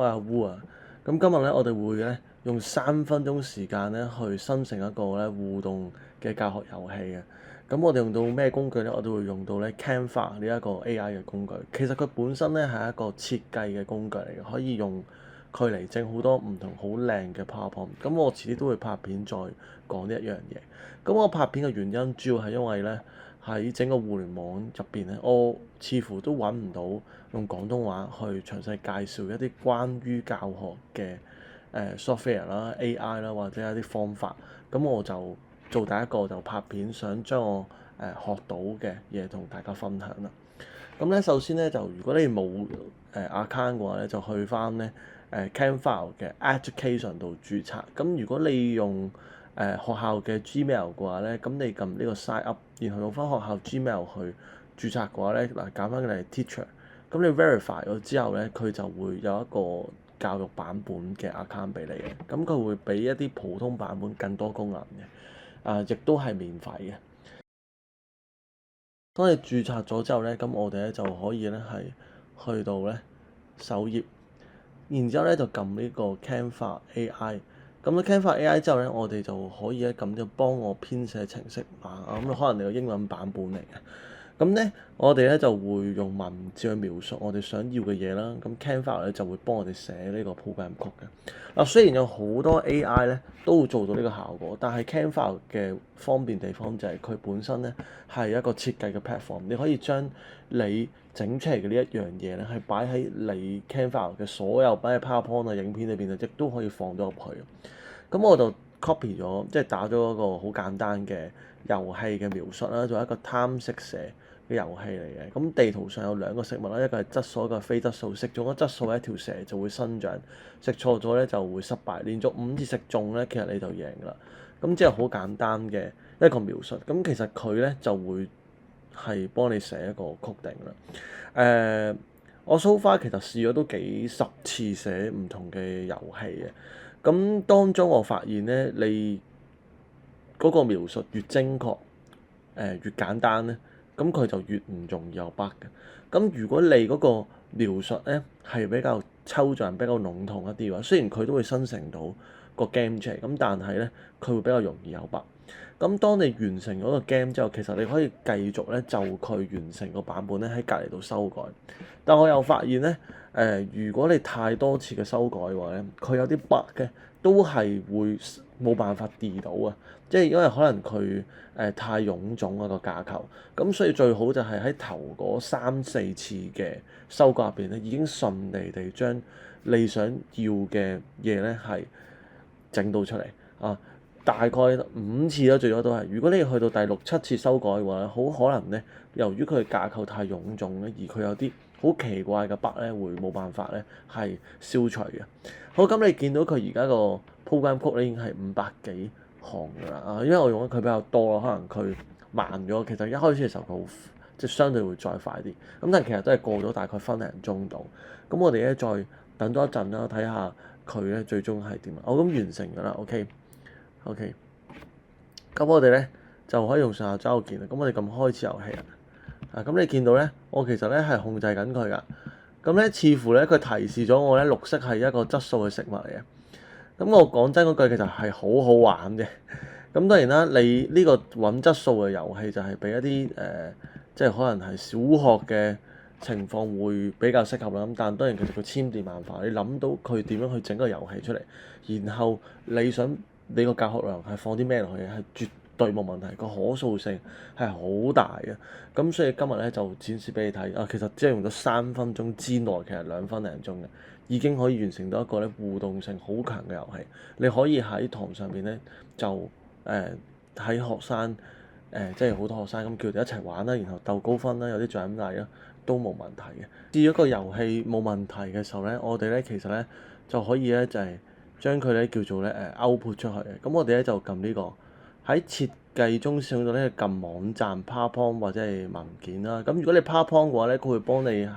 阿烏啊。咁今日咧，我哋會咧用3分鐘時間咧去生成一個咧互動嘅教學遊戲嘅。咁我哋用到咩工具咧？我哋會用到咧 Canva 呢一個 AI 嘅工具。其實佢本身咧係一個設計嘅工具嚟嘅，可以用佢嚟整好多唔同好靚嘅 PowerPoint。咁我遲啲都會拍片再講呢一樣嘢。咁我拍片嘅原因主要係因為咧喺整個互聯網入邊咧，我似乎都揾唔到用廣東話去詳細介紹一啲關於教學嘅software 啦、AI 啦或者一啲方法。咁我就做第一個就拍片，想將我學到嘅嘢同大家分享啦。咁咧首先咧就如果你冇account 嘅話咧，就去翻咧Canva 嘅 Education 度註冊。咁如果你用學校嘅 Gmail 嘅話咧，咁你撳呢個 sign up，然後用翻學校 Gmail 去註冊嘅話咧，嗱揀翻你係 teacher，咁你 verify 咗之後咧，佢就會有一個教育版本嘅 account 俾你嘅，咁佢會比一啲普通版本更多功能嘅，亦都係免費嘅。當你註冊咗之後咧，咁我哋咧就可以咧係去到咧首頁，然之後咧就撳呢個 Canva AI。咁咧 Canva AI 之後咧，我哋就可以咧咁就幫我編寫程式碼，咁可能你個英文版本嚟嘅。咁咧我哋咧就會用文字去描述我哋想要嘅嘢啦。咁 Canva 咧就會幫我哋寫呢個 program code 嘅。嗱，雖然有好多 AI 咧都會做到呢個效果，但係 Canva 嘅方便地方就係佢本身咧係一個設計嘅 platform，你可以將你整出嚟嘅呢一樣嘢咧係擺喺你 Canva 嘅所有擺喺 PowerPoint 啊、影片裏邊啊，亦都可以放咗入去。咁我就 copy 咗，即係打咗一個好簡單嘅遊戲嘅描述啦，做一個貪食蛇嘅遊戲嚟嘅。咁地圖上有2個食物啦，一個係質素，一個係非質素。食中咗質素一條蛇就會生長，食錯咗咧就會失敗。連續5次食中咧，其實你就贏㗎啦。咁即係好簡單嘅一個描述。咁其實佢咧就會係幫你寫一個曲定啦。我 so far 其實試咗都幾10次寫唔同嘅遊戲嘅。咁當中我發現咧，你嗰個描述越精確，越簡單咧，咁佢就越唔容易有 bug 嘅。咁如果你嗰個描述咧係比較抽象、比較籠統一啲嘅話，雖然佢都會生成到個 game 出嚟，咁但係咧佢會比較容易有 bug。咁當你完成嗰個 game 之後，其實你可以繼續咧就佢完成個版本咧喺隔離度修改。但我又發現咧，如果你太多次嘅修改嘅話咧，佢有啲 bug 嘅都係會冇辦法 delete 到啊！即係因為可能佢太臃腫一個架構，咁所以最好就係喺頭嗰3-4次嘅修改入邊咧，已經順利地將你想要嘅嘢咧係整到出嚟啊！大概5次啦，最多都係。如果你去到第6-7次修改嘅話咧，好可能咧，由於佢嘅架構太臃腫咧，而佢有啲好奇怪嘅 bug 咧，會冇辦法咧係消除嘅。好，咁你見到佢而家個 program code 咧已經係500幾行㗎啦。因為我用得佢比較多咯，可能佢慢咗。其實一開始嘅時候佢好即係相對會再快啲。咁但係其實都係過咗大概分零鐘度。咁我哋咧再等多一陣啦，睇下佢咧最終係點。我咁完成㗎啦，OK。咁我哋咧就可以用上下週件啦。咁我哋撳開始遊戲啦。咁你見到咧，我其實咧係控制緊佢㗎。咁咧似乎咧佢提示咗我咧，綠色係一個質素嘅食物嚟嘅。咁我講真嗰句其實係好好玩嘅。咁當然啦，你呢個揾質素嘅遊戲就係俾一啲即係可能係小學嘅情況會比較適合啦。咁但當然其實佢千變萬化，你諗到佢點樣去整個遊戲出嚟，然後你想你個教學內容係放啲咩落去，係絕對冇問題，個可塑性係好大嘅。咁所以今日咧就展示俾你睇。其實只係用咗3分鐘之內，其實2分零鐘嘅已經可以完成到一個咧互動性好強嘅遊戲。你可以喺堂上邊咧就喺學生即係好多學生咁叫佢哋一齊玩啦，然後鬥高分啦，有啲獎勵啦，都冇問題嘅。試咗個遊戲冇問題嘅時候咧，我哋咧其實咧就可以咧就係將佢咧叫做咧output 出去嘅。咁我哋咧就撳呢個喺設計中使用到咧撳網站 PowerPoint 或者係文件啦。咁如果你 PowerPoint 嘅話咧，佢會幫你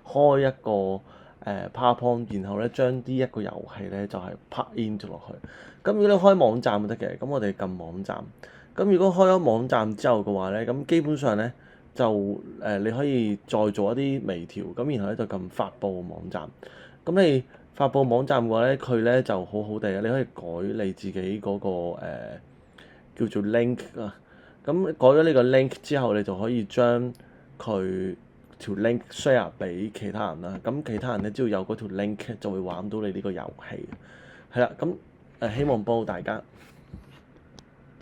開一個PowerPoint，然後咧將呢一個遊戲咧就係 plug in 咗落去。咁如果你開網站就得嘅，咁我哋撳網站。咁如果開咗網站之後嘅話咧，咁基本上咧就你可以再做一啲微調，咁然後咧就撳發布網站。咁你發布網站嘅話咧，佢咧就好好地啊，你可以改你自己嗰、個、叫做 link 啊。咁改咗呢個 link 之後，你就可以將佢條 link share 俾其他人啦。咁其他人咧只要有嗰條 link 就會玩到你呢個遊戲。係啦，咁希望幫到大家。